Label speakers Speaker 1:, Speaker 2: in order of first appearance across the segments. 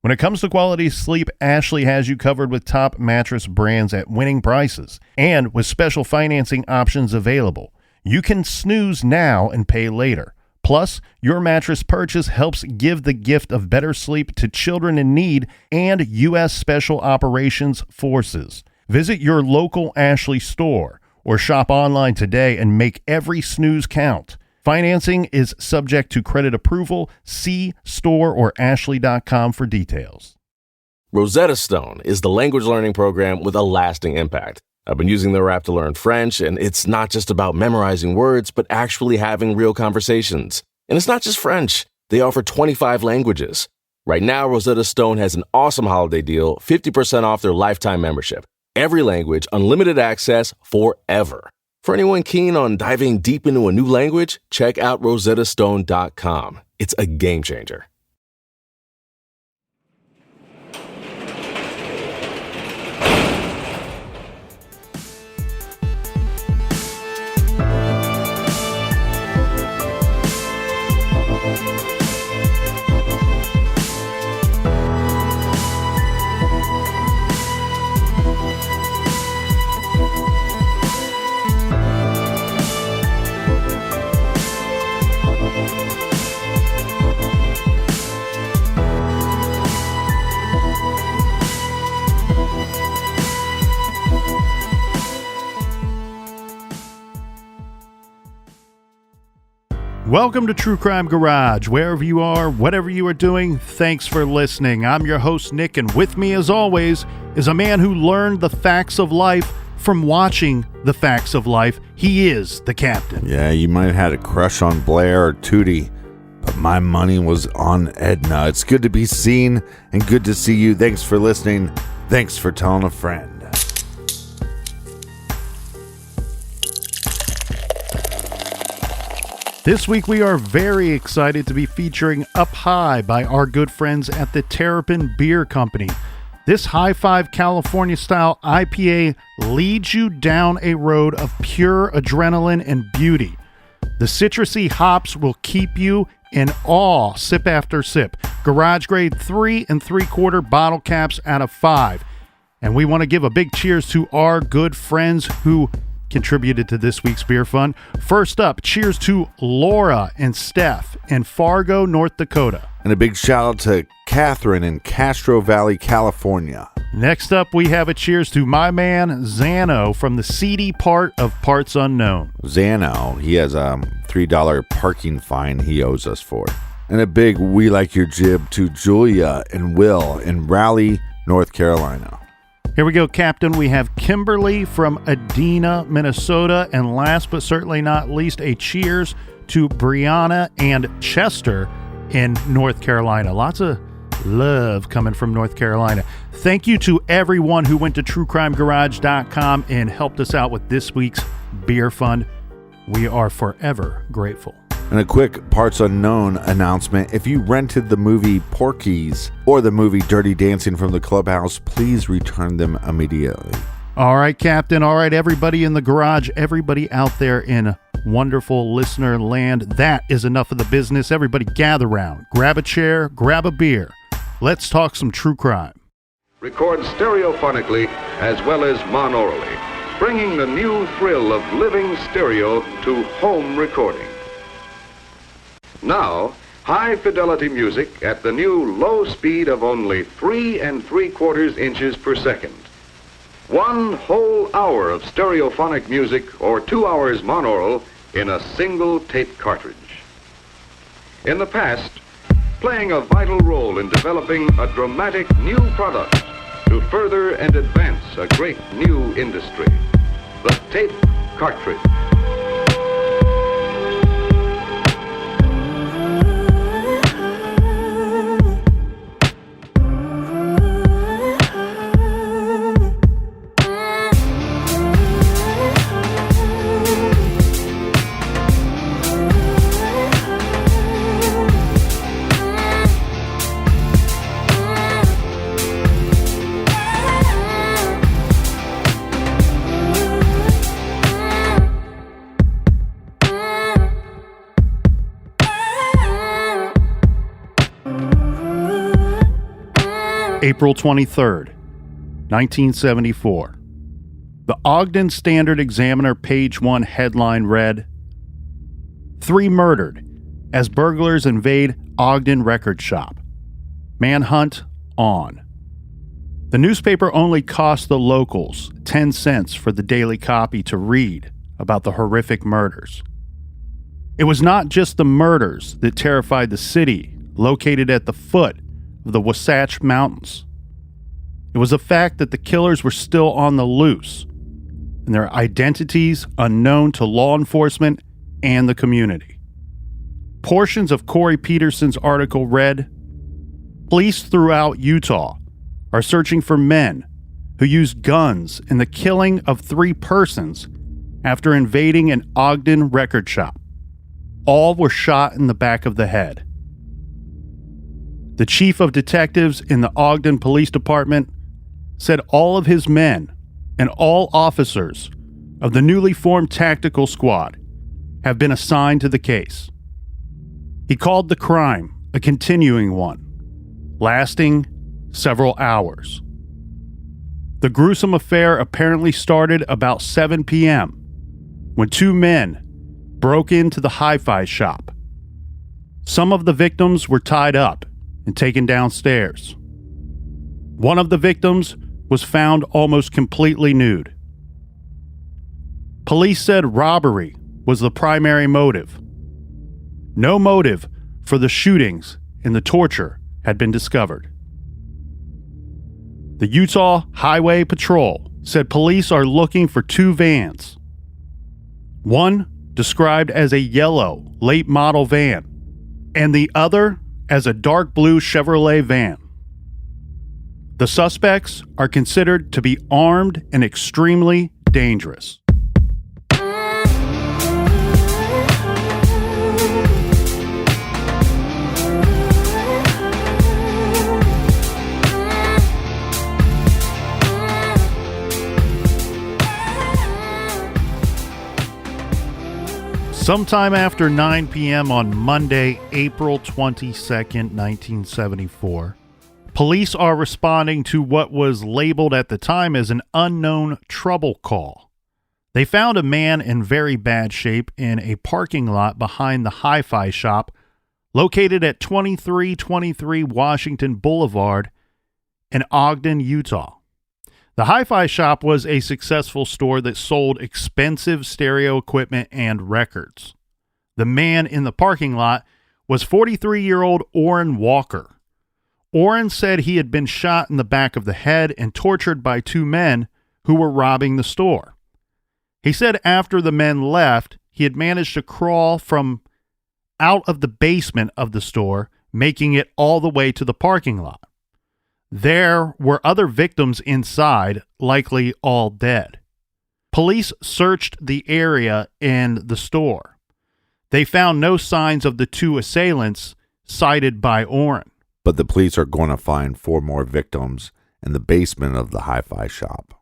Speaker 1: When it comes to quality sleep, Ashley has you covered with top mattress brands at winning prices and with special financing options available. You can snooze now and pay later. Plus, your mattress purchase helps give the gift of better sleep to children in need and U.S. Special Operations Forces. Visit your local Ashley store or shop online today and make every snooze count. Financing is subject to credit approval. See store or ashley.com for details.
Speaker 2: Rosetta Stone is the language learning program with a lasting impact. I've been using their app to learn French, and it's not just about memorizing words, but actually having real conversations. And it's not just French. They offer 25 languages. Right now, Rosetta Stone has an awesome holiday deal, 50% off their lifetime membership. Every language, unlimited access forever. For anyone keen on diving deep into a new language, check out rosettastone.com. It's a game changer.
Speaker 1: Welcome to True Crime Garage. Wherever you are, whatever you are doing, thanks for listening. I'm your host, Nick, and with me, as always, is a man who learned the facts of life from watching the facts of life. He is the Captain.
Speaker 3: Yeah, you might have had a crush on Blair or Tootie, but my money was on Edna. It's good to be seen and good to see you. Thanks for listening. Thanks for telling a friend.
Speaker 1: This week we are very excited to be featuring Up High by our good friends at the Terrapin Beer Company. This High Five California style IPA leads you down a road of pure adrenaline and beauty. The citrusy hops will keep you in awe sip after sip. Garage grade 3 3/4 bottle caps out of 5. And we want to give a big cheers to our good friends who contributed to this week's beer fund. First up, cheers to Laura and Steph in Fargo, North Dakota.
Speaker 3: And a big shout out to Catherine in Castro Valley, California.
Speaker 1: Next up, we have a cheers to my man Zano from the seedy part of Parts Unknown.
Speaker 3: Zano, he has a $3 parking fine he owes us for. And a big we like your jib to Julia and Will in Raleigh, North Carolina.
Speaker 1: Here we go, Captain. We have Kimberly from Adena, Minnesota. And last but certainly not least, a cheers to Brianna and Chester in North Carolina. Lots of love coming from North Carolina. Thank you to everyone who went to truecrimegarage.com and helped us out with this week's beer fund. We are forever grateful.
Speaker 3: And a quick Parts Unknown announcement. If you rented the movie Porky's or the movie Dirty Dancing from the Clubhouse, please return them immediately.
Speaker 1: All right, Captain. All right, everybody in the garage, everybody out there in wonderful listener land, that is enough of the business. Everybody gather round, grab a chair, grab a beer. Let's talk some true crime.
Speaker 4: Record stereophonically as well as monoraly, bringing the new thrill of living stereo to home recording. Now, high-fidelity music at the new low speed of only 3 3/4 inches per second. 1 whole hour of stereophonic music or 2 hours monaural in a single tape cartridge. In the past, playing a vital role in developing a dramatic new product to further and advance a great new industry, the tape cartridge.
Speaker 1: April 23rd, 1974. The Ogden Standard Examiner page 1 headline read, "3 murdered as burglars invade Ogden record shop. Manhunt on." The newspaper only cost the locals 10 cents for the daily copy to read about the horrific murders. It was not just the murders that terrified the city located at the foot of the Wasatch Mountains. It was the fact that the killers were still on the loose and their identities unknown to law enforcement and the community. Portions of Corey Peterson's article read, "Police throughout Utah are searching for men who used guns in the killing of 3 persons after invading an Ogden record shop. All were shot in the back of the head." The chief of detectives in the Ogden Police Department said all of his men and all officers of the newly formed tactical squad have been assigned to the case. He called the crime a continuing one, lasting several hours. The gruesome affair apparently started about 7 p.m. when 2 men broke into the hi-fi shop. Some of the victims were tied up and taken downstairs. One of the victims was found almost completely nude. Police said robbery was the primary motive. No motive for the shootings and the torture had been discovered. The Utah Highway Patrol said police are looking for 2 vans. One described as a yellow late model van, and the other as a dark blue Chevrolet van. The suspects are considered to be armed and extremely dangerous. Sometime after 9 p.m. on Monday, April 22nd, 1974, police are responding to what was labeled at the time as an unknown trouble call. They found a man in very bad shape in a parking lot behind the hi-fi shop located at 2323 Washington Boulevard in Ogden, Utah. The hi-fi shop was a successful store that sold expensive stereo equipment and records. The man in the parking lot was 43-year-old Orrin Walker. Orrin said he had been shot in the back of the head and tortured by 2 men who were robbing the store. He said after the men left, he had managed to crawl from out of the basement of the store, making it all the way to the parking lot. There were other victims inside, likely all dead. Police searched the area and the store. They found no signs of the 2 assailants cited by Orrin.
Speaker 3: But the police are going to find 4 more victims in the basement of the hi-fi shop.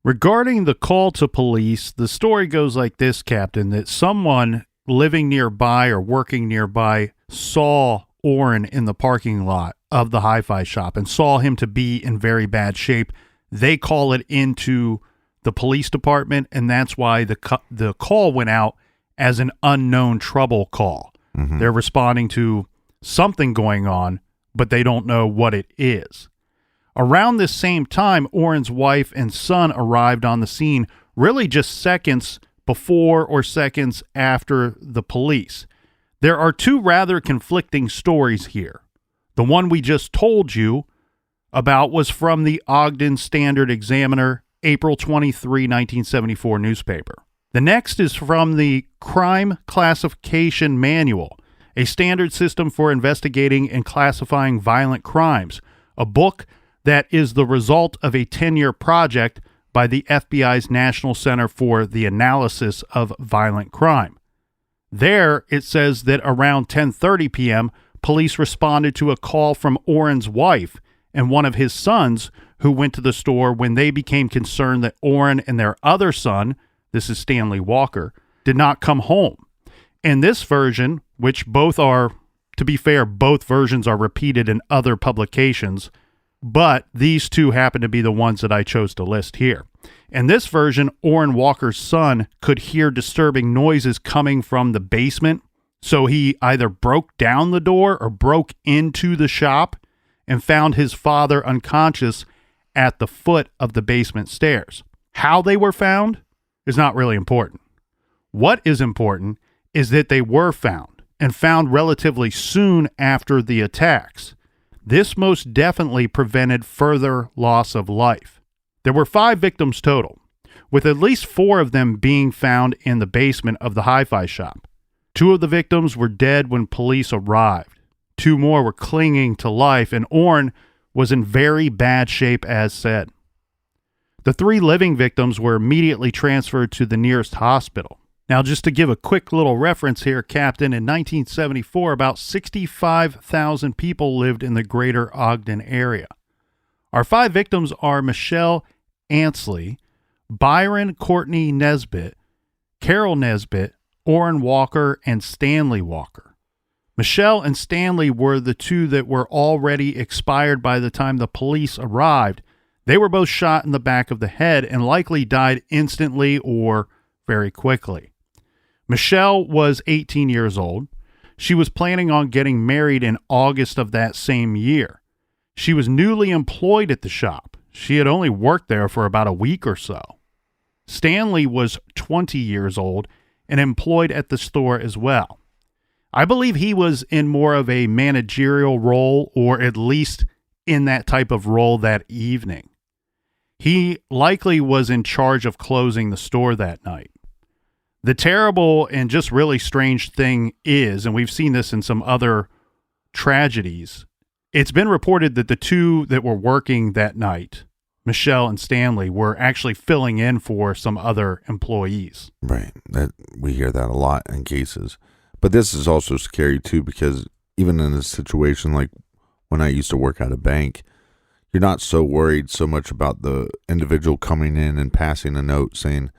Speaker 1: Regarding the call to police, the story goes like this, Captain, that someone living nearby or working nearby saw Orrin in the parking lot of the hi-fi shop and saw him to be in very bad shape. They call it into the police department, and that's why the call went out as an unknown trouble call. Mm-hmm. They're responding to something going on, but they don't know what it is. Around this same time, Orrin's wife and son arrived on the scene, really just seconds before or seconds after the police. There are 2 rather conflicting stories here. The one we just told you about was from the Ogden Standard Examiner, April 23, 1974 newspaper. The next is from the Crime Classification Manual, a standard system for investigating and classifying violent crimes, a book that is the result of a 10-year project by the FBI's National Center for the Analysis of Violent Crime. There, it says that around 10:30 p.m., police responded to a call from Orrin's wife and one of his sons who went to the store when they became concerned that Orrin and their other son, this is Stanley Walker, did not come home. And this version, which both are, to be fair, both versions are repeated in other publications, but these two happen to be the ones that I chose to list here. In this version, Orrin Walker's son could hear disturbing noises coming from the basement, so he either broke down the door or broke into the shop and found his father unconscious at the foot of the basement stairs. How they were found is not really important. What is important is that they were found, and found relatively soon after the attacks. This most definitely prevented further loss of life. There were 5 victims total, with at least 4 of them being found in the basement of the hi-fi shop. 2 of the victims were dead when police arrived. 2 more were clinging to life, and Orrin was in very bad shape as said. The 3 living victims were immediately transferred to the nearest hospital. Now, just to give a quick little reference here, Captain, in 1974, about 65,000 people lived in the greater Ogden area. Our 5 victims are Michelle Ansley, Byron Courtney Nesbitt, Carol Nesbitt, Orrin Walker, and Stanley Walker. Michelle and Stanley were the 2 that were already expired by the time the police arrived. They were both shot in the back of the head and likely died instantly or very quickly. Michelle was 18 years old. She was planning on getting married in August of that same year. She was newly employed at the shop. She had only worked there for about a week or so. Stanley was 20 years old and employed at the store as well. I believe he was in more of a managerial role, or at least in that type of role that evening. He likely was in charge of closing the store that night. The terrible and just really strange thing is, and we've seen this in some other tragedies, it's been reported that the 2 that were working that night, Michelle and Stanley, were actually filling in for some other employees.
Speaker 3: Right. That we hear that a lot in cases. But this is also scary too, because even in a situation like when I used to work at a bank, you're not so worried so much about the individual coming in and passing a note saying,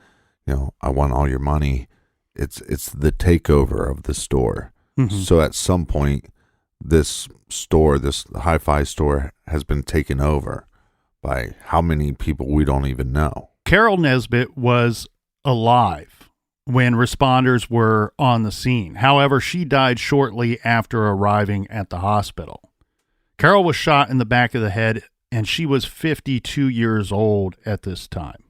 Speaker 3: I want all your money. It's the takeover of the store. Mm-hmm. So at some point, this store, this hi-fi store, has been taken over by how many people we don't even know.
Speaker 1: Carol Nesbitt was alive when responders were on the scene. However, she died shortly after arriving at the hospital. Carol was shot in the back of the head, and she was 52 years old at this time.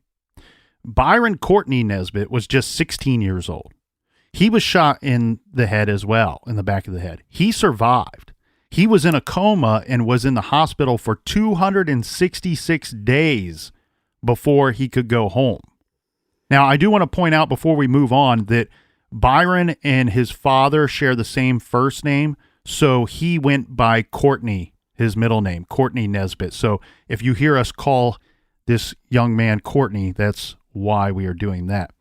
Speaker 1: Byron Courtney Nesbitt was just 16 years old. He was shot in the head as well, in the back of the head. He survived. He was in a coma and was in the hospital for 266 days before he could go home. Now, I do want to point out before we move on that Byron and his father share the same first name, so he went by Courtney, his middle name, Courtney Nesbitt. So if you hear us call this young man Courtney, that's why we are doing that.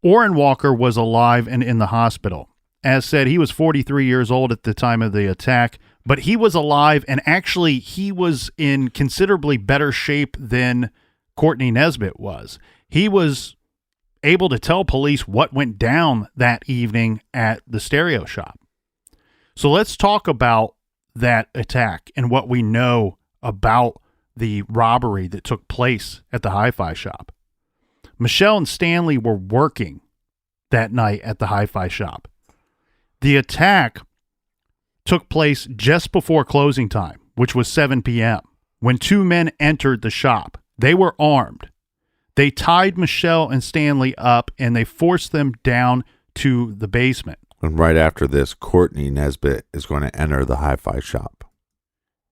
Speaker 1: Orrin Walker was alive and in the hospital. As said, he was 43 years old at the time of the attack, but he was alive, and actually he was in considerably better shape than Courtney Nesbitt was. He was able to tell police what went down that evening at the stereo shop. So let's talk about that attack and what we know about the robbery that took place at the hi-fi shop. Michelle and Stanley were working that night at the hi-fi shop. The attack took place just before closing time, which was 7 p.m., when 2 men entered the shop. They were armed. They tied Michelle and Stanley up, and they forced them down to the basement.
Speaker 3: And right after this, Courtney Nesbitt is going to enter the hi-fi shop.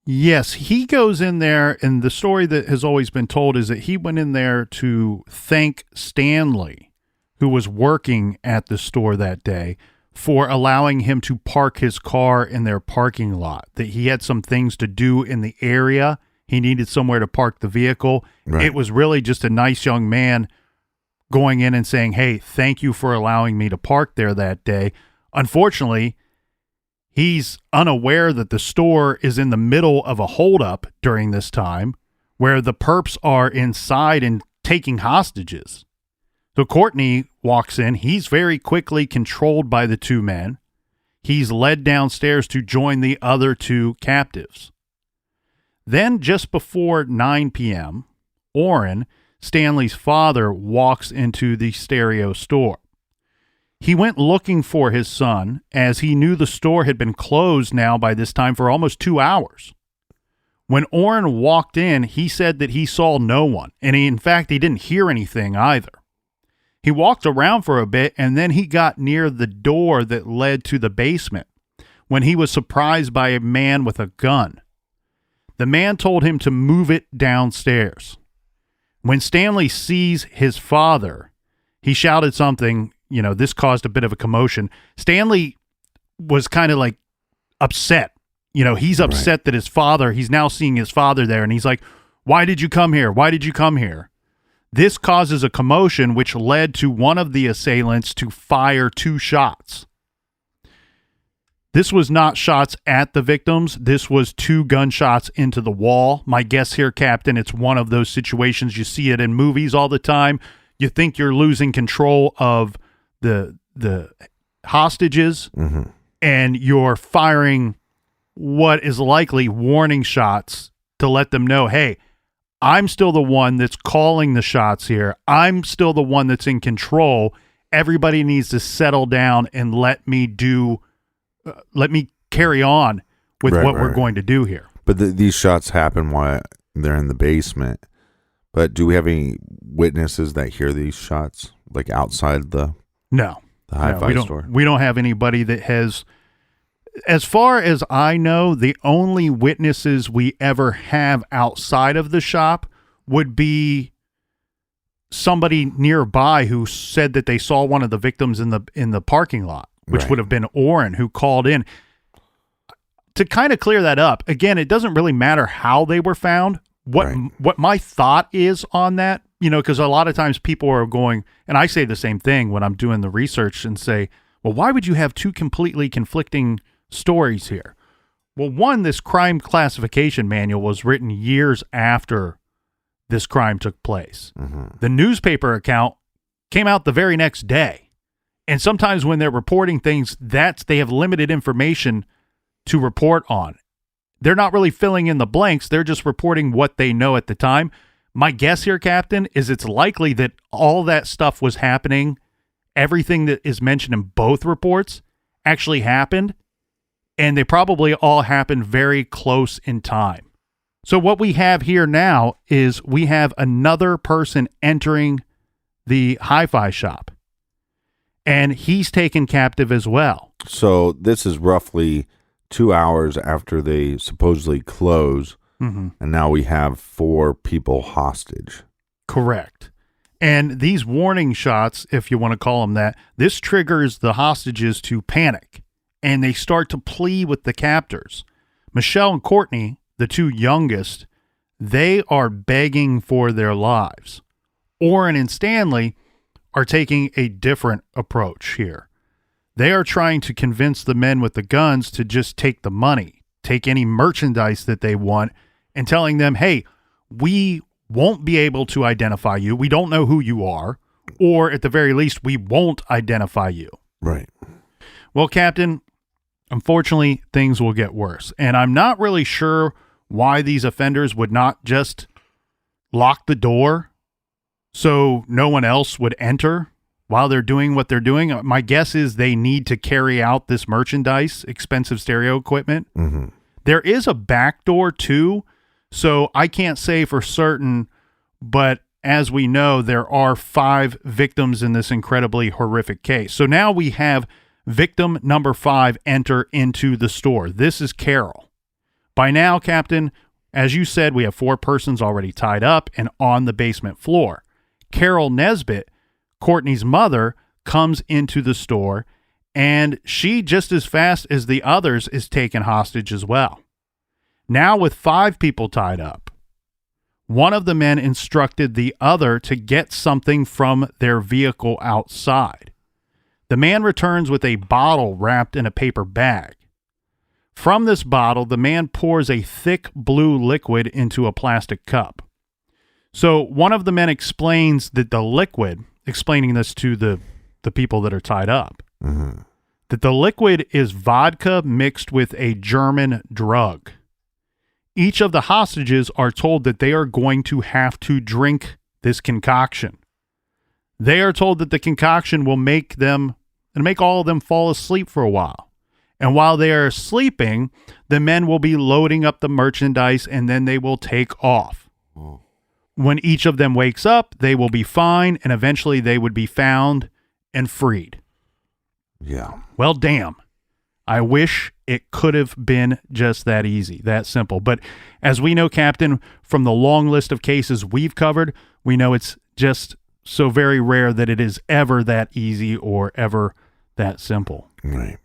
Speaker 1: Yes, he goes in there, and the story that has always been told is that he went in there to thank Stanley, who was working at the store that day, for allowing him to park his car in their parking lot, that he had some things to do in the area. He needed somewhere to park the vehicle. Right. It was really just a nice young man going in and saying, hey, thank you for allowing me to park there that day. Unfortunately, he's unaware that the store is in the middle of a holdup during this time where the perps are inside and taking hostages. So Courtney walks in. He's very quickly controlled by the 2 men. He's led downstairs to join the other 2 captives. Then, just before 9 p.m., Orrin, Stanley's father, walks into the stereo store. He went looking for his son, as he knew the store had been closed now by this time for almost 2 hours. When Orrin walked in, he said that he saw no one, and in fact, he didn't hear anything either. He walked around for a bit, and then he got near the door that led to the basement when he was surprised by a man with a gun. The man told him to move it downstairs. When Stanley sees his father, he shouted something. This caused a bit of a commotion. Stanley was kind of like upset. He's upset that he's now seeing his father there, and he's like, "Why did you come here? Why did you come here?" This causes a commotion, which led to one of the assailants to fire 2 shots. This was not shots at the victims. This was 2 gunshots into the wall. My guess here, Captain, it's one of those situations. You see it in movies all the time. You think you're losing control of the hostages, and you're firing what is likely warning shots to let them know, hey, I'm still the one that's calling the shots here. I'm still the one that's in control. Everybody needs to settle down and let me carry on with what we're going to do here.
Speaker 3: But these shots happen while they're in the basement. But do we have any witnesses that hear these shots, like outside the hi-fi store?
Speaker 1: We don't have anybody that has. As far as I know, the only witnesses we ever have outside of the shop would be somebody nearby who said that they saw one of the victims in the parking lot, which would have been Orrin, who called in. To kind of clear that up, again, it doesn't really matter how they were found. What my thought is on that, because a lot of times people are going, and I say the same thing when I'm doing the research and say, well, why would you have 2 completely conflicting stories here? Well, one, this crime classification manual was written years after this crime took place. The newspaper account came out the very next day. And sometimes when they're reporting things, they have limited information to report on. They're not really filling in the blanks. They're just reporting what they know at the time. My guess here, Captain, is it's likely that all that stuff was happening. Everything that is mentioned in both reports actually happened, and they probably all happened very close in time. So what we have here now is we have another person entering the hi-fi shop, and he's taken captive as well.
Speaker 3: So this is roughly 2 hours after they supposedly close, and now we have 4 people hostage.
Speaker 1: Correct. And these warning shots, if you want to call them that, this triggers the hostages to panic, and they start to plead with the captors. Michelle and Courtney, the 2 youngest, they are begging for their lives. Orrin and Stanley are taking a different approach here. They are trying to convince the men with the guns to just take the money, take any merchandise that they want, and telling them, hey, we won't be able to identify you. We don't know who you are, or at the very least, we won't identify you.
Speaker 3: Right.
Speaker 1: Well, Captain, unfortunately, things will get worse. And I'm not really sure why these offenders would not just lock the door so no one else would enter while they're doing what they're doing. My guess is they need to carry out this merchandise, expensive stereo equipment. There is a back door too, so I can't say for certain, but as we know, there are 5 victims in this incredibly horrific case. So now we have victim number 5 enter into the store. This is Carol. By now, Captain, as you said, we have 4 persons already tied up and on the basement floor. Carol Nesbitt, Courtney's mother, comes into the store, and she, just as fast as the others, is taken hostage as well. Now with 5 people tied up, one of the men instructed the other to get something from their vehicle outside. The man returns with a bottle wrapped in a paper bag. From this bottle, the man pours a thick blue liquid into a plastic cup. So one of the men explains that the liquid, explaining this to the people that are tied up, that the liquid is vodka mixed with a German drug. each of the hostages are told that they are going to have to drink this concoction. They are told that the concoction will make all of them fall asleep for a while. And while they are sleeping, the men will be loading up the merchandise and then they will take off.
Speaker 3: Oh.
Speaker 1: When each of them wakes up, they will be fine and eventually they would be found and freed.
Speaker 3: Yeah.
Speaker 1: Well, damn. I wish it could have been just that easy, that simple. But as we know, Captain, from the long list of cases we've covered, we know it's just so very rare that it is ever that easy or ever that simple.
Speaker 3: Right.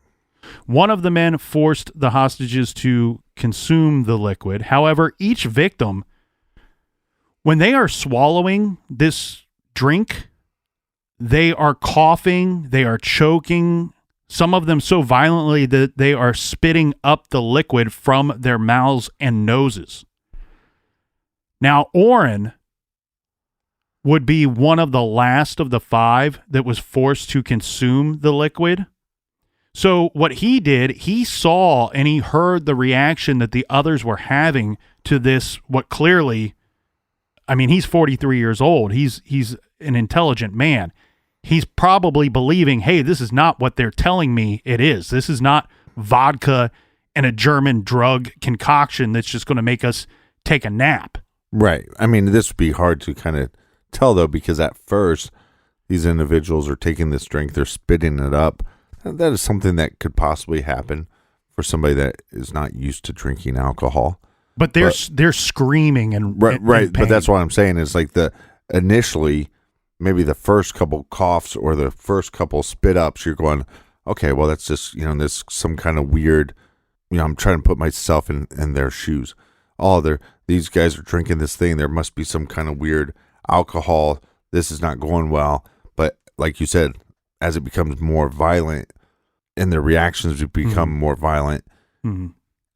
Speaker 1: One of the men forced the hostages to consume the liquid. However, each victim, when they are swallowing this drink, they are coughing, they are choking, some of them so violently that they are spitting up the liquid from their mouths and noses. Now, Orrin would be one of the last of the 5 that was forced to consume the liquid. So what he did, he saw and he heard the reaction that the others were having to this, what clearly, I mean, he's 43 years old. He's an intelligent man. He's probably believing, hey, this is not what they're telling me it is. This is not vodka and a German drug concoction that's just going to make us take a nap.
Speaker 3: Right. I mean, this would be hard to kind of tell, though, because at first, these individuals are taking this drink, they're spitting it up. That is something that could possibly happen for somebody that is not used to drinking alcohol.
Speaker 1: But they're screaming and
Speaker 3: right.
Speaker 1: and
Speaker 3: But that's what I'm saying is like initially, maybe the first couple coughs or the first couple spit ups, you're going, okay, well, that's just, this some kind of weird, I'm trying to put myself in their shoes. Oh, these guys are drinking this thing. There must be some kind of weird alcohol. This is not going well. But like you said, as it becomes more violent and the reactions become more violent,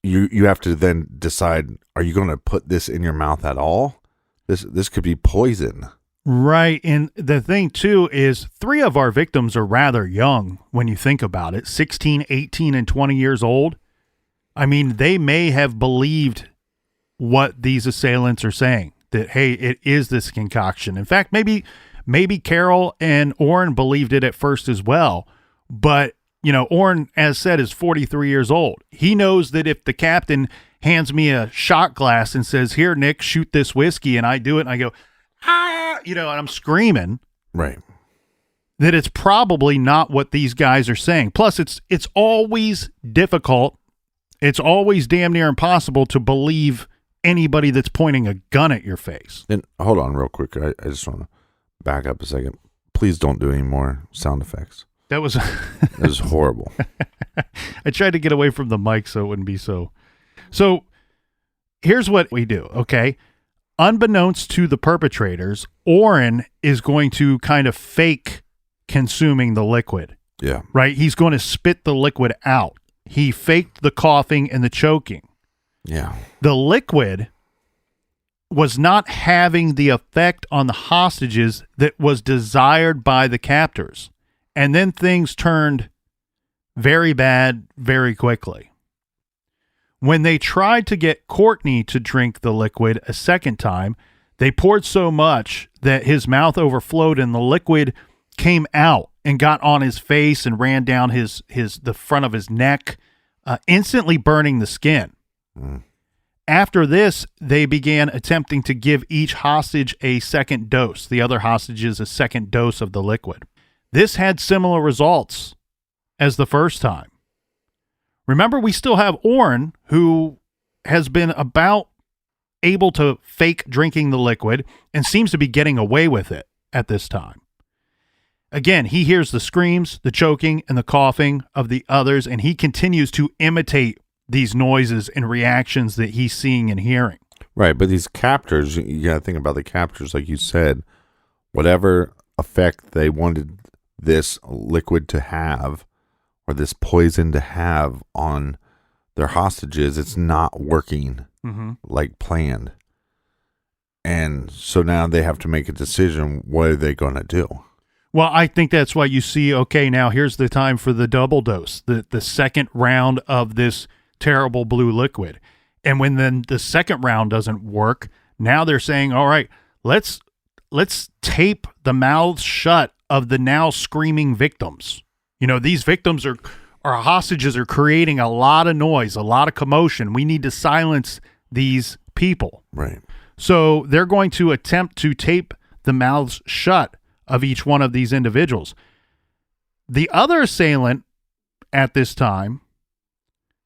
Speaker 3: you have to then decide, are you going to put this in your mouth at all? This could be poison.
Speaker 1: Right. And the thing, too, is 3 of our victims are rather young when you think about it, 16, 18, and 20 years old. I mean, they may have believed what these assailants are saying, that, hey, it is this concoction. In fact, maybe Carol and Orrin believed it at first as well. But, Orrin, as said, is 43 years old. He knows that if the captain hands me a shot glass and says, here, Nick, shoot this whiskey, and I do it, and I go, and I'm screaming.
Speaker 3: Right.
Speaker 1: That it's probably not what these guys are saying. Plus, it's always difficult. It's always damn near impossible to believe anybody that's pointing a gun at your face.
Speaker 3: And hold on real quick. I just want to back up a second. Please don't do any more sound effects.
Speaker 1: That was
Speaker 3: horrible.
Speaker 1: I tried to get away from the mic so it wouldn't be so. So here's what we do, okay? Unbeknownst to the perpetrators, Orrin is going to kind of fake consuming the liquid.
Speaker 3: Yeah.
Speaker 1: Right? He's going to spit the liquid out. He faked the coughing and the choking.
Speaker 3: Yeah.
Speaker 1: The liquid was not having the effect on the hostages that was desired by the captors. And then things turned very bad very quickly. When they tried to get Courtney to drink the liquid a second time, they poured so much that his mouth overflowed and the liquid came out and got on his face and ran down the front of his neck, instantly burning the skin. After this, they began attempting to give each hostage a second dose, the other hostages a second dose of the liquid. This had similar results as the first time. Remember, we still have Orrin, who has been about able to fake drinking the liquid and seems to be getting away with it at this time. Again, he hears the screams, the choking, and the coughing of the others, and he continues to imitate these noises and reactions that he's seeing and hearing.
Speaker 3: Right, but these captors, you got to think about the captors, like you said, whatever effect they wanted this liquid to have or this poison to have on their hostages, it's not working like planned. And so now they have to make a decision. What are they going to do?
Speaker 1: Well, I think that's why you see, okay, now here's the time for the double dose, the second round of this terrible blue liquid. And when then the second round doesn't work, now they're saying, all right, let's tape the mouths shut of the now screaming victims. You know, these victims are hostages are creating a lot of noise, a lot of commotion. We need to silence these people.
Speaker 3: Right.
Speaker 1: So they're going to attempt to tape the mouths shut of each one of these individuals. The other assailant at this time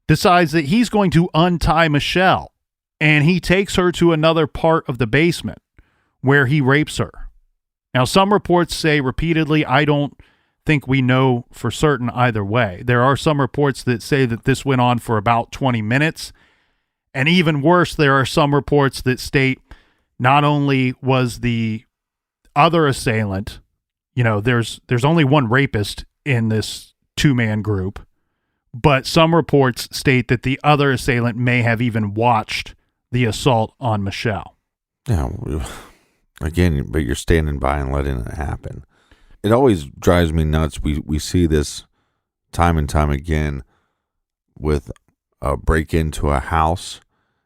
Speaker 1: decides that he's going to untie Michelle, and he takes her to another part of the basement where he rapes her. Now, some reports say repeatedly, I don't think we know for certain either way. There are some reports that say that this went on for about 20 minutes. And even worse, there are some reports that state not only was the other assailant, you know, there's only one rapist in this two-man group, but some reports state that the other assailant may have even watched the assault on Michelle.
Speaker 3: Yeah, again, but you're standing by and letting it happen. It always drives me nuts. We see this time and time again with a break into a house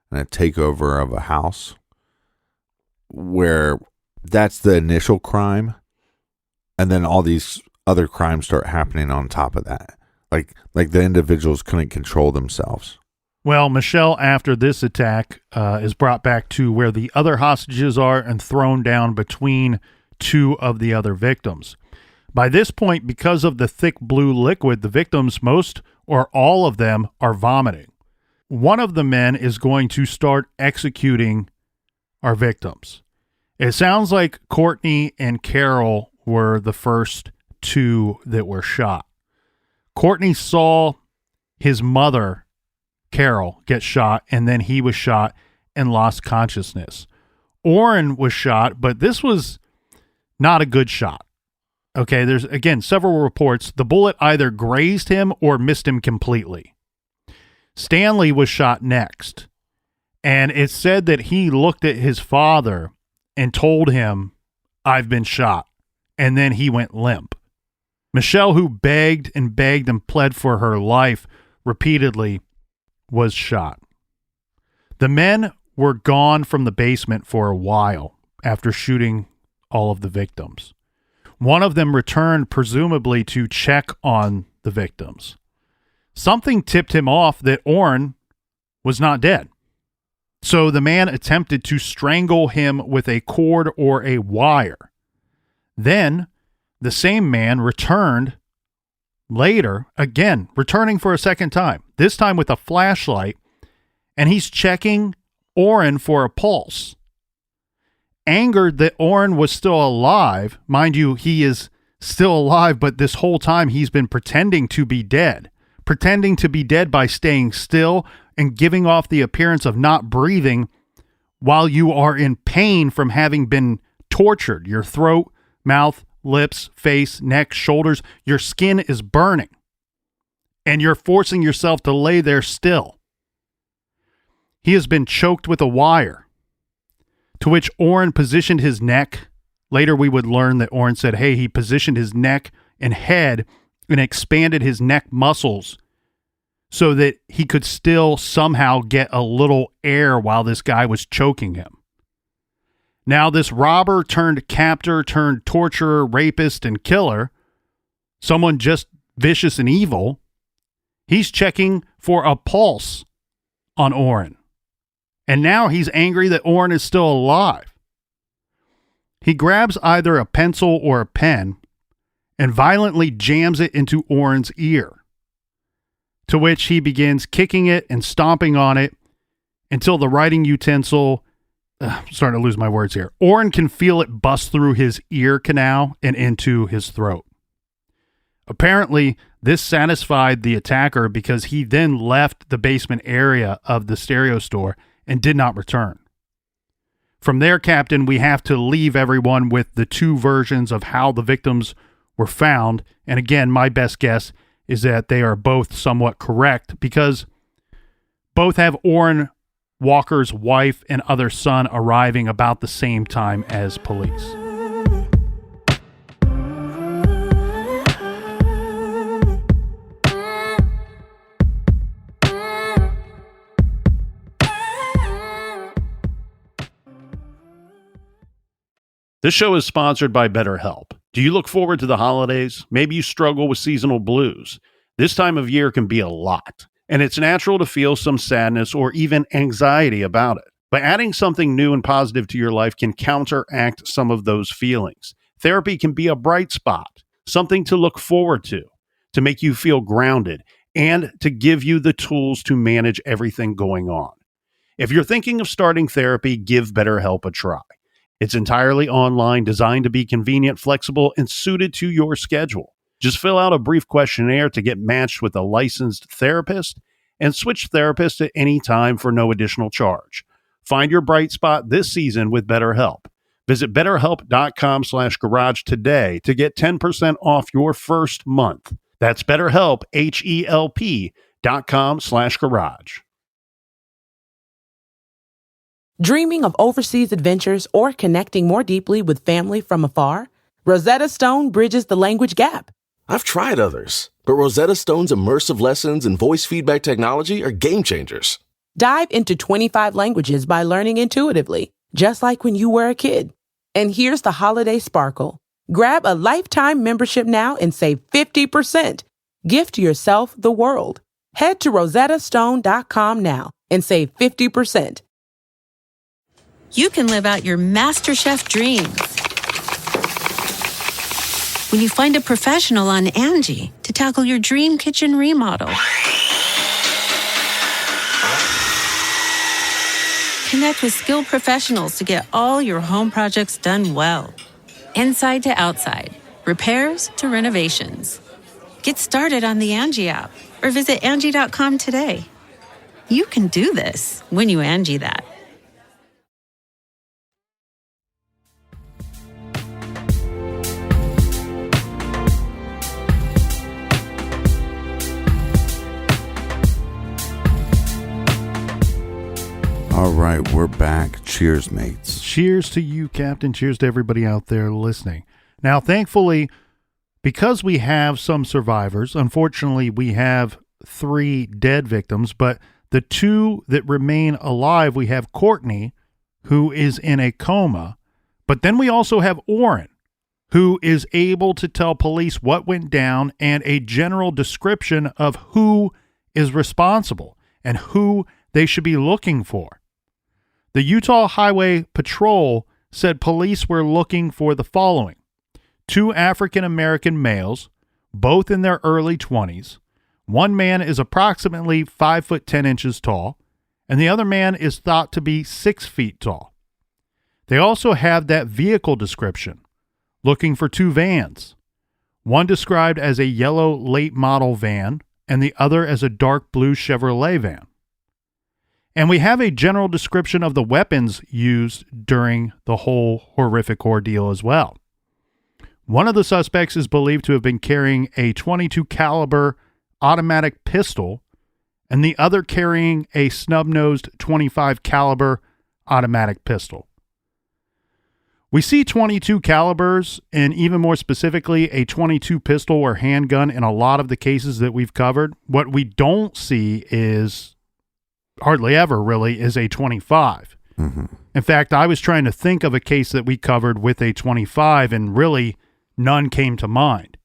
Speaker 3: and a takeover of a house where that's the initial crime, and then all these other crimes start happening on top of that. Like the individuals couldn't control themselves.
Speaker 1: Well, Michelle, after this attack, is brought back to where the other hostages are and thrown down between two of the other victims. By this point, because of the thick blue liquid, the victims, most or all of them, are vomiting. One of the men is going to start executing our victims. It sounds like Courtney and Carol were the first two that were shot. Courtney saw his mother, Carol, get shot, and then he was shot and lost consciousness. Orrin was shot, but this was not a good shot. Okay, there's, again, several reports. The bullet either grazed him or missed him completely. Stanley was shot next, and it's said that he looked at his father and told him, I've been shot, and then he went limp. Michelle, who begged and pled for her life repeatedly, was shot. The men were gone from the basement for a while after shooting all of the victims. One of them returned, presumably to check on the victims. Something tipped him off that Orrin was not dead. So the man attempted to strangle him with a cord or a wire. Then the same man returned later, again, returning for a second time, this time with a flashlight, and he's checking Orrin for a pulse. Angered that Orrin was still alive, mind you, he is still alive, but this whole time he's been pretending to be dead by staying still and giving off the appearance of not breathing while you are in pain from having been tortured. Your throat, mouth, lips, face, neck, shoulders, your skin is burning, and you're forcing yourself to lay there still. He has been choked with a wire, to which Orrin positioned his neck. Later we would learn that Orrin said, hey, he positioned his neck and head and expanded his neck muscles so that he could still somehow get a little air while this guy was choking him. Now this robber turned captor turned torturer, rapist, and killer, someone just vicious and evil, he's checking for a pulse on Orrin. And now he's angry that Orrin is still alive. He grabs either a pencil or a pen and violently jams it into Orrin's ear, to which he begins kicking it and stomping on it until the writing utensil, I'm starting to lose my words here, Orrin can feel it bust through his ear canal and into his throat. Apparently, this satisfied the attacker because he then left the basement area of the stereo store and did not return. From there, Captain, we have to leave everyone with the two versions of how the victims were found. And again, my best guess is that they are both somewhat correct because both have Orrin Walker's wife and other son arriving about the same time as police. This show is sponsored by BetterHelp. Do you look forward to the holidays? Maybe you struggle with seasonal blues. This time of year can be a lot, and it's natural to feel some sadness or even anxiety about it. But adding something new and positive to your life can counteract some of those feelings. Therapy can be a bright spot, something to look forward to make you feel grounded, and to give you the tools to manage everything going on. If you're thinking of starting therapy, give BetterHelp a try. It's entirely online, designed to be convenient, flexible, and suited to your schedule. Just fill out a brief questionnaire to get matched with a licensed therapist and switch therapists at any time for no additional charge. Find your bright spot this season with BetterHelp. Visit BetterHelp.com/garage today to get 10% off your first month. That's BetterHelp, HELP.com/garage.
Speaker 5: Dreaming of overseas adventures or connecting more deeply with family from afar? Rosetta Stone bridges the language gap.
Speaker 2: I've tried others, but Rosetta Stone's immersive lessons and voice feedback technology are game changers.
Speaker 5: Dive into 25 languages by learning intuitively, just like when you were a kid. And here's the holiday sparkle. Grab a lifetime membership now and save 50%. Gift yourself the world. Head to rosettastone.com now and save 50%.
Speaker 6: You can live out your MasterChef dreams when you find a professional on Angie to tackle your dream kitchen remodel. Connect with skilled professionals to get all your home projects done well. Inside to outside, repairs to renovations. Get started on the Angie app or visit Angie.com today. You can do this when you Angie that.
Speaker 3: All right, we're back. Cheers, mates.
Speaker 1: Cheers to you, Captain. Cheers to everybody out there listening. Now, thankfully, because we have some survivors, unfortunately, we have 3 dead victims, but the 2 that remain alive, we have Courtney, who is in a coma, but then we also have Orrin, who is able to tell police what went down and a general description of who is responsible and who they should be looking for. The Utah Highway Patrol said police were looking for the following: 2 African-American males, both in their early 20s. One man is approximately 5 foot 10 inches tall, and the other man is thought to be 6 feet tall. They also have that vehicle description, looking for 2 vans. One described as a yellow late model van, and the other as a dark blue Chevrolet van. And we have a general description of the weapons used during the whole horrific ordeal as well. One of the suspects is believed to have been carrying a .22 caliber automatic pistol, and the other carrying a snub-nosed .25 caliber automatic pistol. We see .22 calibers, and even more specifically, a .22 pistol or handgun in a lot of the cases that we've covered. What we don't see is, hardly ever really, is a .25.
Speaker 3: Mm-hmm.
Speaker 1: In fact, I was trying to think of a case that we covered with a .25, and really none came to mind.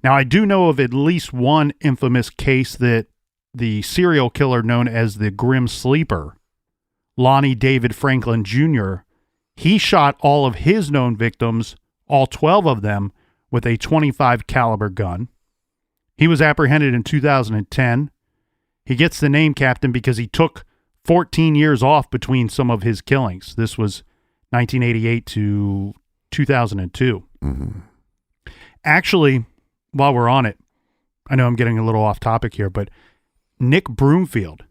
Speaker 1: Now, I do know of at least one infamous case that the serial killer known as the Grim Sleeper, Lonnie David Franklin Jr., he shot all of his known victims, all 12 of them, with a .25 caliber gun. He was apprehended in 2010. He gets the name Captain because he took 14 years off between some of his killings. This was 1988 to 2002.
Speaker 3: Mm-hmm.
Speaker 1: Actually, while we're on it, I know I'm getting a little off topic here, but Nick Broomfield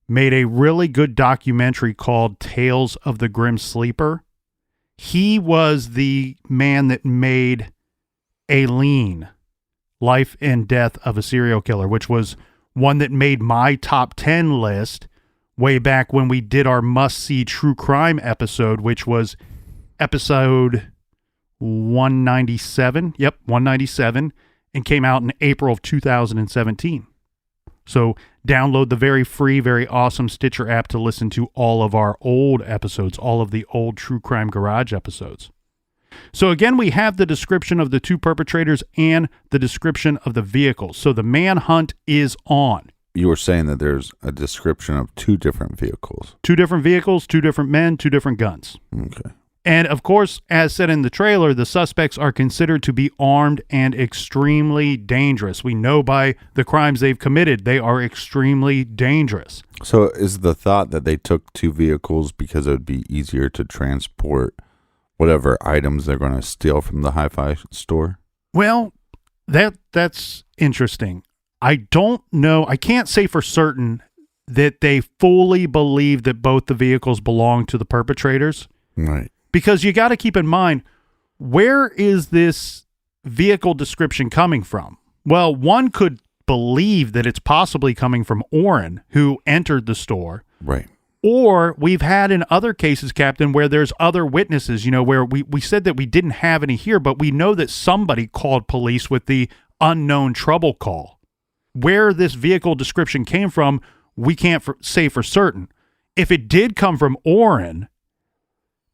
Speaker 1: made a really good documentary called Tales of the Grim Sleeper. He was the man that made Aileen, Life and Death of a Serial Killer, which was one that made my top 10 list way back when we did our must-see true crime episode, which was episode 197. Yep, 197, and came out in April of 2017. So download the very free, very awesome Stitcher app to listen to all of our old episodes, all of the old True Crime Garage episodes. So again, we have the description of the two perpetrators and the description of the vehicles. So the manhunt is on.
Speaker 3: You were saying that there's a description of two different vehicles.
Speaker 1: Two different vehicles, two different men, two different guns.
Speaker 3: Okay.
Speaker 1: And of course, as said in the trailer, the suspects are considered to be armed and extremely dangerous. We know by the crimes they've committed, they are extremely dangerous.
Speaker 3: So is the thought that they took two vehicles because it would be easier to transport whatever items they're going to steal from the hi-fi store?
Speaker 1: Well, that's interesting. I don't know. I can't say for certain that they fully believe that both the vehicles belong to the perpetrators.
Speaker 3: Right.
Speaker 1: Because you got to keep in mind, where is this vehicle description coming from? Well, one could believe that it's possibly coming from Orrin, who entered the store.
Speaker 3: Right.
Speaker 1: Or we've had in other cases, Captain, where there's other witnesses, where we said that we didn't have any here, but we know that somebody called police with the unknown trouble call. Where this vehicle description came from, we can't say for certain. If it did come from Orrin,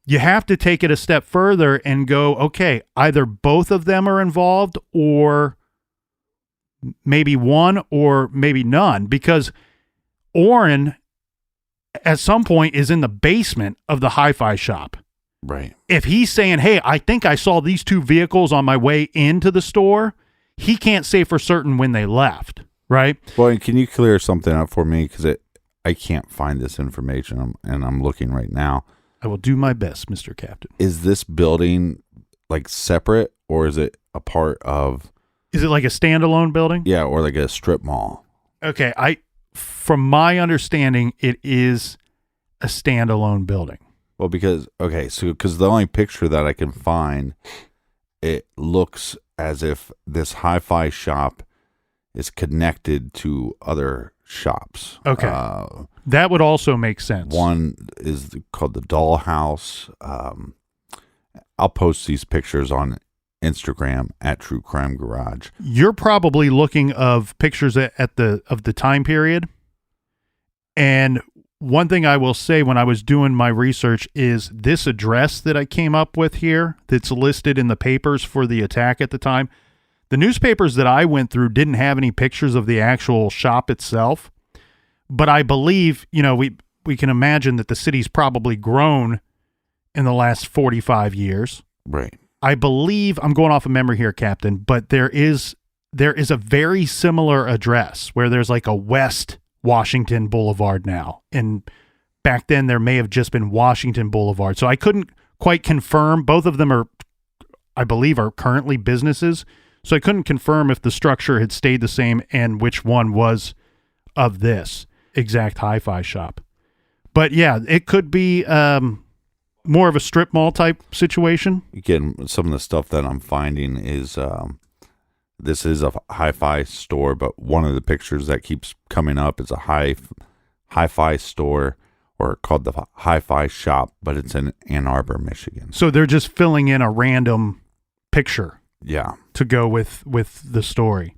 Speaker 1: you have to take it a step further and go, okay, either both of them are involved or maybe one or maybe none, because Orrin at some point is in the basement of the hi-fi shop.
Speaker 3: Right.
Speaker 1: If he's saying, hey, I think I saw these two vehicles on my way into the store, he can't say for certain when they left, right?
Speaker 3: Well, and can you clear something up for me? Because I can't find this information, and I'm looking right now.
Speaker 1: I will do my best, Mr. Captain.
Speaker 3: Is this building like separate, or is it a part of?
Speaker 1: Is it like a standalone building?
Speaker 3: Yeah, or like a strip mall.
Speaker 1: Okay, from my understanding, it is a standalone building.
Speaker 3: Well, because the only picture that I can find, it looks as if this hi-fi shop is connected to other shops.
Speaker 1: Okay. That would also make sense.
Speaker 3: One is called the Dollhouse. I'll post these pictures on Instagram at True Crime Garage.
Speaker 1: You're probably looking of pictures of the time period. And one thing I will say when I was doing my research is this address that I came up with here that's listed in the papers for the attack at the time. The newspapers that I went through didn't have any pictures of the actual shop itself. But I believe, we can imagine that the city's probably grown in the last 45 years.
Speaker 3: Right.
Speaker 1: I believe, I'm going off of memory here, Captain, but there is a very similar address where there's like a West Washington Boulevard now. And back then there may have just been Washington Boulevard. So I couldn't quite confirm. Both of them I believe are currently businesses. So I couldn't confirm if the structure had stayed the same and which one was of this exact hi-fi shop. But yeah, it could be more of a strip mall type situation.
Speaker 3: Again, some of the stuff that I'm finding is this is a hi-fi store, but one of the pictures that keeps coming up is a hi-fi store, or called the Hi-Fi Shop, but it's in Ann Arbor, Michigan.
Speaker 1: So they're just filling in a random picture.
Speaker 3: Yeah.
Speaker 1: To go with the story.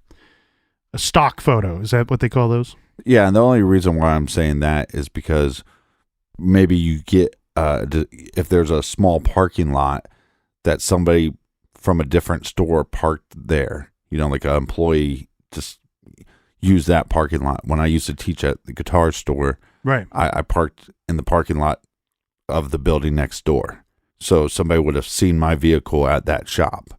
Speaker 1: A stock photo. Is that what they call those?
Speaker 3: Yeah, and the only reason why I'm saying that is because maybe you get, if there's a small parking lot that somebody from a different store parked there, like an employee just used that parking lot. When I used to teach at the guitar store,
Speaker 1: right,
Speaker 3: I parked in the parking lot of the building next door. So somebody would have seen my vehicle at that shop.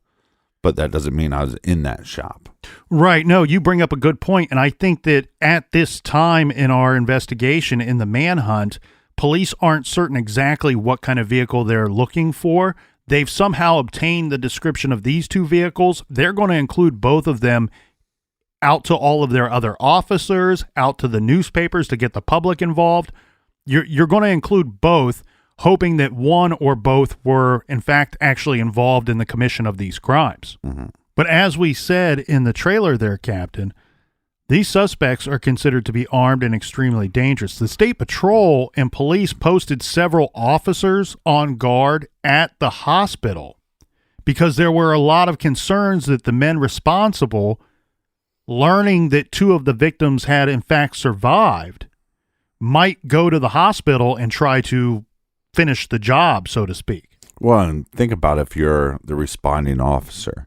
Speaker 3: But that doesn't mean I was in that shop.
Speaker 1: Right. No, you bring up a good point. And I think that at this time in our investigation, in the manhunt, police aren't certain exactly what kind of vehicle they're looking for. They've somehow obtained the description of these two vehicles. They're going to include both of them out to all of their other officers, out to the newspapers to get the public involved. You're going to include both, hoping that one or both were, in fact, actually involved in the commission of these crimes.
Speaker 3: Mm-hmm.
Speaker 1: But as we said in the trailer there, Captain, these suspects are considered to be armed and extremely dangerous. The State Patrol and police posted several officers on guard at the hospital because there were a lot of concerns that the men responsible, learning that two of the victims had, in fact, survived, might go to the hospital and try to finish the job, so to speak.
Speaker 3: Well, and think about if you're the responding officer.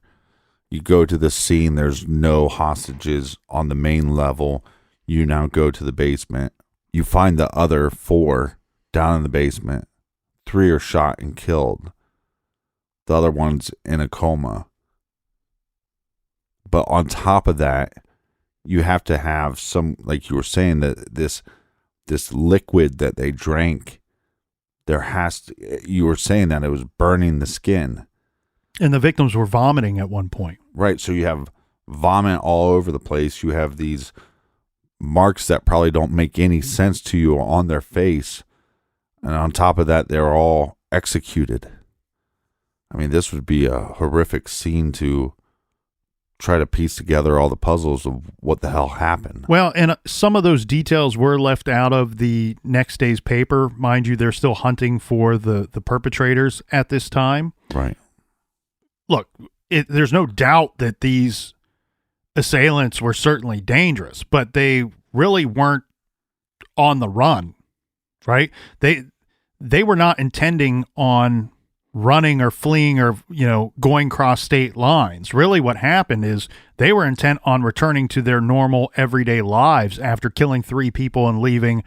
Speaker 3: You go to the scene, there's no hostages on the main level. You now go to the basement. You find the other 4 down in the basement. 3 are shot and killed. The other one's in a coma. But on top of that, you have to have some, like you were saying, that this liquid that they drank, you were saying that it was burning the skin.
Speaker 1: And the victims were vomiting at one point.
Speaker 3: Right, so you have vomit all over the place. You have these marks that probably don't make any sense to you on their face. And on top of that, they're all executed. I mean, this would be a horrific scene to try to piece together all the puzzles of what the hell happened.
Speaker 1: Well, and some of those details were left out of the next day's paper. Mind you, they're still hunting for the perpetrators at this time.
Speaker 3: Right.
Speaker 1: Look, there's no doubt that these assailants were certainly dangerous, but they really weren't on the run, right? They were not intending on running or fleeing or, going cross state lines. Really what happened is they were intent on returning to their normal everyday lives after killing 3 people and leaving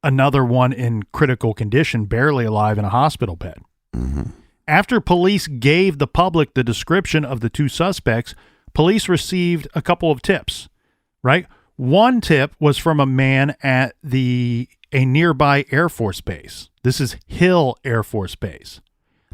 Speaker 1: another one in critical condition, barely alive in a hospital bed.
Speaker 3: Mm-hmm.
Speaker 1: After police gave the public the description of the 2 suspects, police received a couple of tips, right? One tip was from a man at a nearby Air Force base. This is Hill Air Force Base.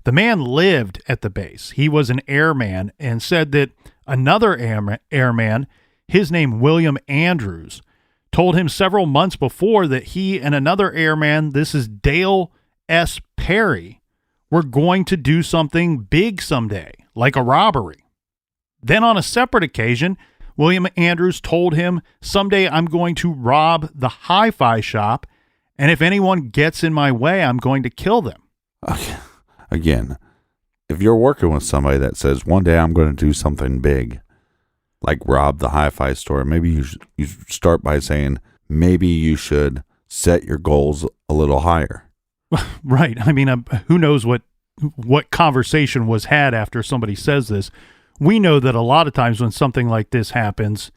Speaker 1: The man lived at the base. He was an airman and said that another airman, his name William Andrews, told him several months before that he and another airman, this is Dale S. Perry, were going to do something big someday, like a robbery. Then on a separate occasion, William Andrews told him, someday I'm going to rob the hi-fi shop, and if anyone gets in my way, I'm going to kill them.
Speaker 3: Okay. Again, if you're working with somebody that says, one day I'm going to do something big, like rob the hi-fi store, maybe you start by saying, maybe you should set your goals a little higher.
Speaker 1: Right. I mean, who knows what conversation was had after somebody says this. We know that a lot of times when something like this happens,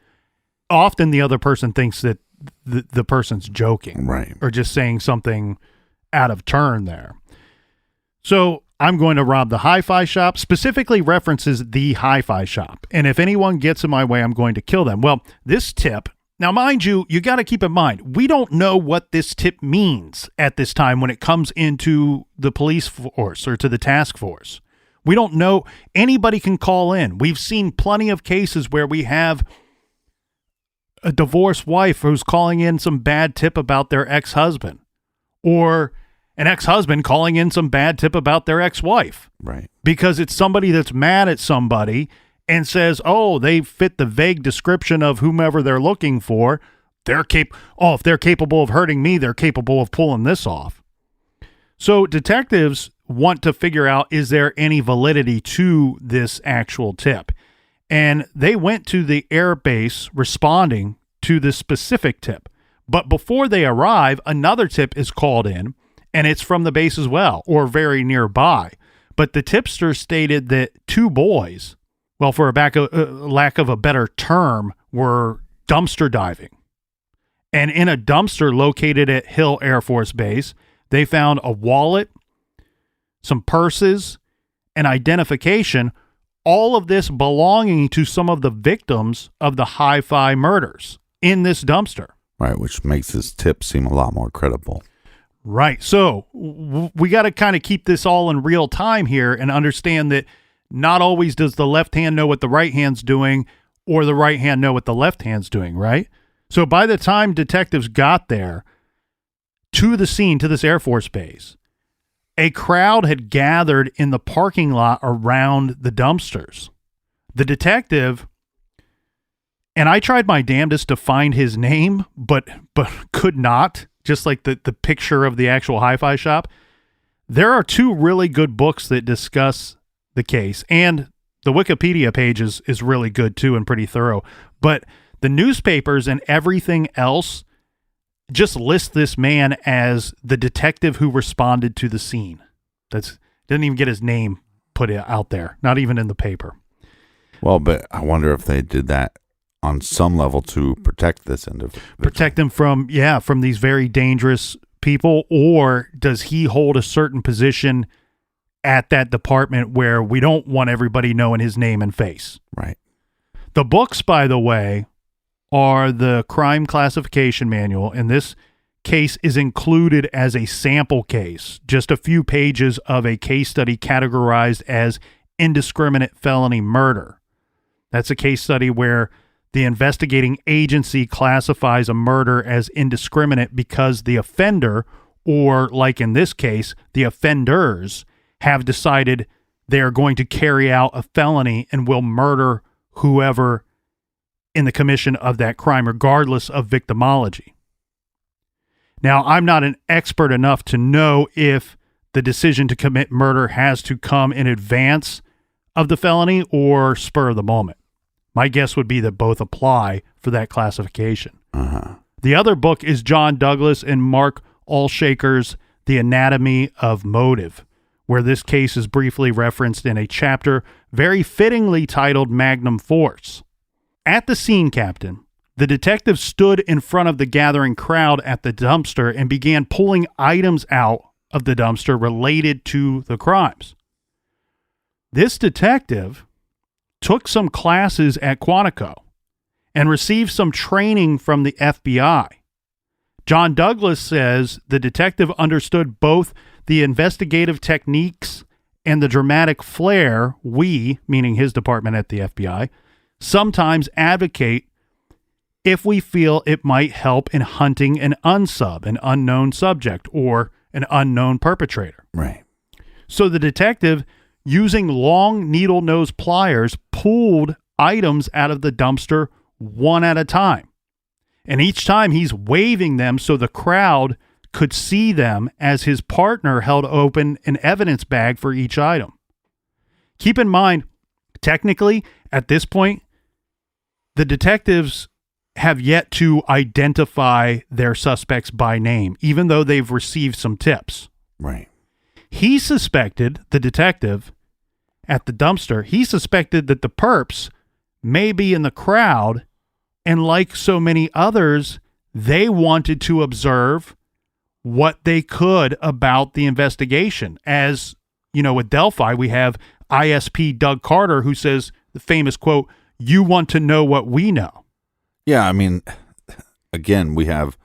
Speaker 1: often the other person thinks that the person's joking,
Speaker 3: right,
Speaker 1: or just saying something out of turn there. So I'm going to rob the hi-fi shop, specifically references the hi-fi shop. And if anyone gets in my way, I'm going to kill them. Well, this tip, now mind you, you got to keep in mind, we don't know what this tip means at this time when it comes into the police force or to the task force. We don't know. Anybody can call in. We've seen plenty of cases where we have a divorced wife who's calling in some bad tip about their ex-husband, or an ex-husband calling in some bad tip about their ex-wife.
Speaker 3: Right.
Speaker 1: Because it's somebody that's mad at somebody and says, oh, they fit the vague description of whomever they're looking for. If they're capable of hurting me, they're capable of pulling this off. So detectives want to figure out, is there any validity to this actual tip? And they went to the air base responding to this specific tip. But before they arrive, another tip is called in, and it's from the base as well, or very nearby. But the tipster stated that 2 boys, well, for lack of a better term, were dumpster diving. And in a dumpster located at Hill Air Force Base, they found a wallet, some purses, and identification, all of this belonging to some of the victims of the hi-fi murders in this dumpster.
Speaker 3: Right, which makes this tip seem a lot more credible.
Speaker 1: Right. So we got to kind of keep this all in real time here and understand that not always does the left hand know what the right hand's doing, or the right hand know what the left hand's doing, right? So by the time detectives got there to the scene, to this Air Force base, a crowd had gathered in the parking lot around the dumpsters. The detective, and I tried my damnedest to find his name, but could not, just like the picture of the actual hi-fi shop. There are 2 really good books that discuss the case, and the Wikipedia page is really good too and pretty thorough. But the newspapers and everything else just list this man as the detective who responded to the scene. Didn't even get his name put out there, not even in the paper.
Speaker 3: Well, but I wonder if they did that on some level to protect this individual.
Speaker 1: Protect him from these very dangerous people, or does he hold a certain position at that department where we don't want everybody knowing his name and face?
Speaker 3: Right.
Speaker 1: The books, by the way, are the crime classification manual, and this case is included as a sample case, just a few pages of a case study categorized as indiscriminate felony murder. That's a case study where the investigating agency classifies a murder as indiscriminate because the offender, or like in this case, the offenders, have decided they are going to carry out a felony and will murder whoever in the commission of that crime, regardless of victimology. Now, I'm not an expert enough to know if the decision to commit murder has to come in advance of the felony or spur of the moment. My guess would be that both apply for that classification.
Speaker 3: Uh-huh.
Speaker 1: The other book is John Douglas and Mark Allshaker's The Anatomy of Motive, where this case is briefly referenced in a chapter very fittingly titled Magnum Force. At the scene, Captain, the detective stood in front of the gathering crowd at the dumpster and began pulling items out of the dumpster related to the crimes. This detective took some classes at Quantico and received some training from the FBI. John Douglas says the detective understood both the investigative techniques and the dramatic flair we, meaning his department at the FBI, sometimes advocate if we feel it might help in hunting an unsub, an unknown subject, or an unknown perpetrator.
Speaker 3: Right.
Speaker 1: So the detective, using long needle nose pliers, pulled items out of the dumpster one at a time. And each time he's waving them so the crowd could see them as his partner held open an evidence bag for each item. Keep in mind, technically, at this point, the detectives have yet to identify their suspects by name, even though they've received some tips.
Speaker 3: Right.
Speaker 1: He suspected, the detective at the dumpster, he suspected that the perps may be in the crowd, and like so many others, they wanted to observe what they could about the investigation. As, you know, with Delphi, we have ISP Doug Carter, who says the famous quote, "You want to know what we know."
Speaker 3: Yeah, I mean, again, we have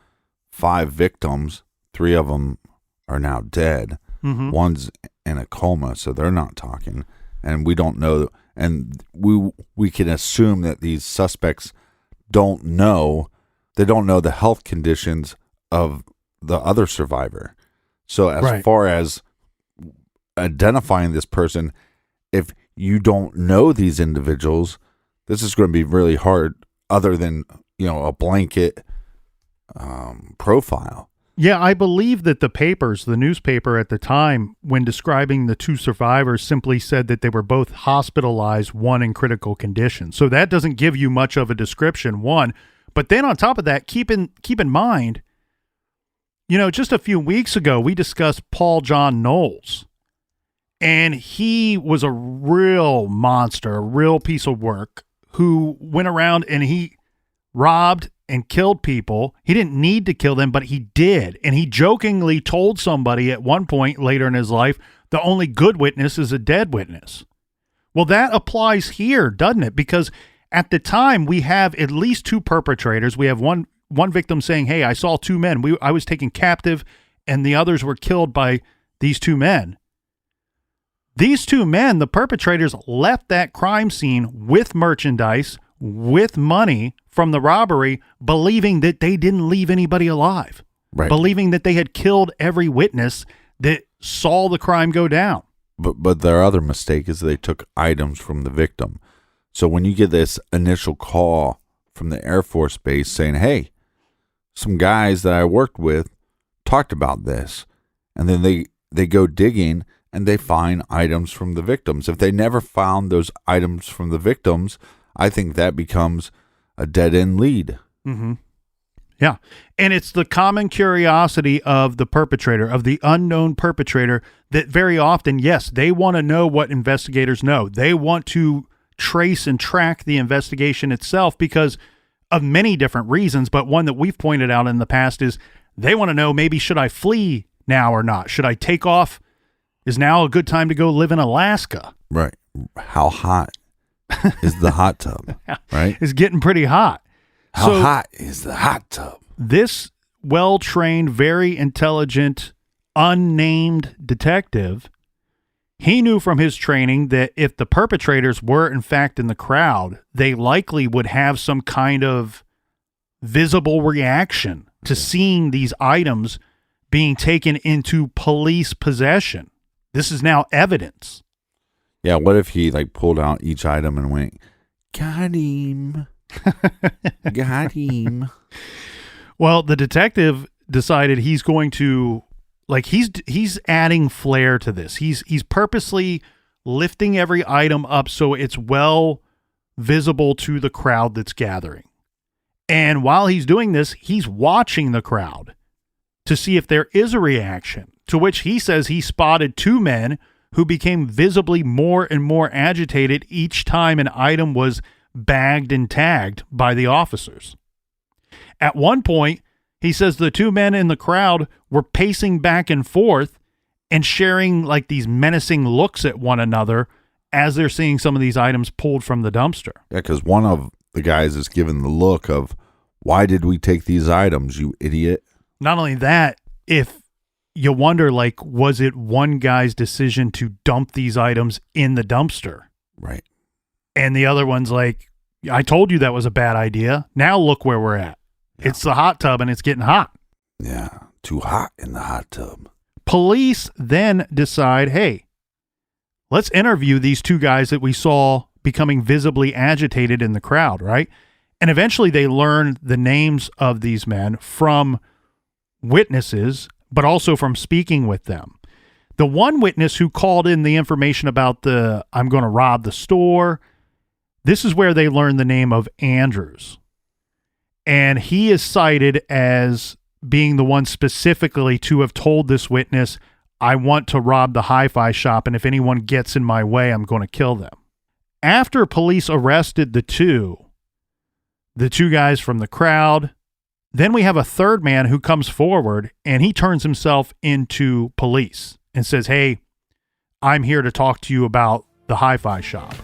Speaker 3: 5 victims. 3 of them are now dead.
Speaker 1: Mm-hmm.
Speaker 3: One's in a coma, so they're not talking. And we don't know. And we can assume that these suspects don't know. They don't know the health conditions of the other survivor. So as far as identifying this person, if you don't know these individuals, this is going to be really hard, other than, you know, a blanket profile.
Speaker 1: Yeah, I believe that the newspaper at the time, when describing the 2 survivors, simply said that they were both hospitalized, one in critical condition. So that doesn't give you much of a description, one. But then on top of that, keep in mind, you know, just a few weeks ago, we discussed Paul John Knowles. And he was a real monster, a real piece of work, who went around and he robbed and killed people. He didn't need to kill them, but he did. And he jokingly told somebody at one point later in his life, the only good witness is a dead witness. Well, that applies here, doesn't it? Because at the time, we have at least 2 perpetrators. We have one victim saying, "Hey, I saw 2 men. I was taken captive, and the others were killed by these 2 men." These 2 men, the perpetrators, left that crime scene with merchandise, with money from the robbery, believing that they didn't leave anybody alive,
Speaker 3: Right.
Speaker 1: believing that they had killed every witness that saw the crime go down.
Speaker 3: But their other mistake is they took items from the victim. So when you get this initial call from the Air Force Base saying, "Hey, some guys that I worked with talked about this," and then they go digging and they find items from the victims. If they never found those items from the victims, I think that becomes a dead-end lead.
Speaker 1: Mm-hmm. Yeah. And it's the common curiosity of the perpetrator, of the unknown perpetrator, that very often, yes, they want to know what investigators know. They want to trace and track the investigation itself because of many different reasons. But one that we've pointed out in the past is they want to know, maybe should I flee now or not? Should I take off? Is now a good time to go live in Alaska?
Speaker 3: Right. How hot is the hot tub? Right.
Speaker 1: It's getting pretty hot.
Speaker 3: How hot is the hot tub?
Speaker 1: This well-trained, very intelligent, unnamed detective, he knew from his training that if the perpetrators were in fact in the crowd, they likely would have some kind of visible reaction to seeing these items being taken into police possession. This is now evidence.
Speaker 3: Yeah, what if he like pulled out each item and went, got him. Got him.
Speaker 1: Well, the detective decided he's going to, like, he's adding flair to this. He's purposely lifting every item up so it's well visible to the crowd that's gathering. And while he's doing this, he's watching the crowd to see if there is a reaction, to which he says he spotted two men who became visibly more and more agitated each time an item was bagged and tagged by the officers. At one point, he says the two men in the crowd were pacing back and forth and sharing like these menacing looks at one another as they're seeing some of these items pulled from the dumpster.
Speaker 3: Yeah, because one of the guys is given the look of, why did we take these items, you idiot?
Speaker 1: Not only that, if you wonder, like, was it one guy's decision to dump these items in the dumpster?
Speaker 3: Right.
Speaker 1: And the other one's like, I told you that was a bad idea. Now look where we're at. Yeah. It's the hot tub and it's getting hot.
Speaker 3: Yeah, too hot in the hot tub.
Speaker 1: Police then decide, hey, let's interview these two guys that we saw becoming visibly agitated in the crowd, right? And eventually they learn the names of these men from witnesses, but also from speaking with them. The one witness who called in the information about I'm going to rob the store, this is where they learn the name of Andrews. And he is cited as being the one specifically to have told this witness, I want to rob the hi-fi shop, and if anyone gets in my way, I'm going to kill them. After police arrested the two guys from the crowd, then we have a third man who comes forward, and he turns himself into police and says, hey, I'm here to talk to you about the hi-fi shop.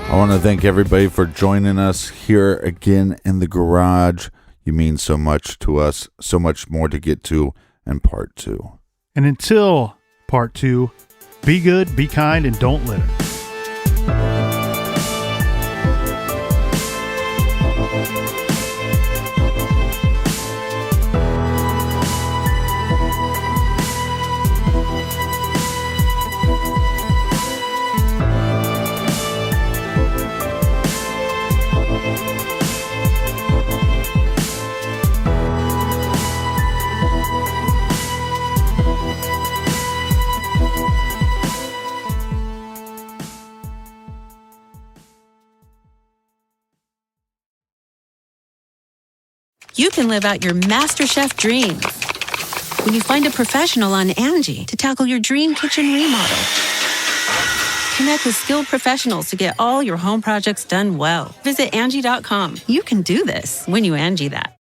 Speaker 3: I want to thank everybody for joining us here again in the garage. You mean so much to us, so much more to get to in part 2.
Speaker 1: And until part 2, be good, be kind, and don't litter.
Speaker 6: You can live out your MasterChef dreams when you find a professional on Angie to tackle your dream kitchen remodel. Connect with skilled professionals to get all your home projects done well. Visit Angie.com. You can do this when you Angie that.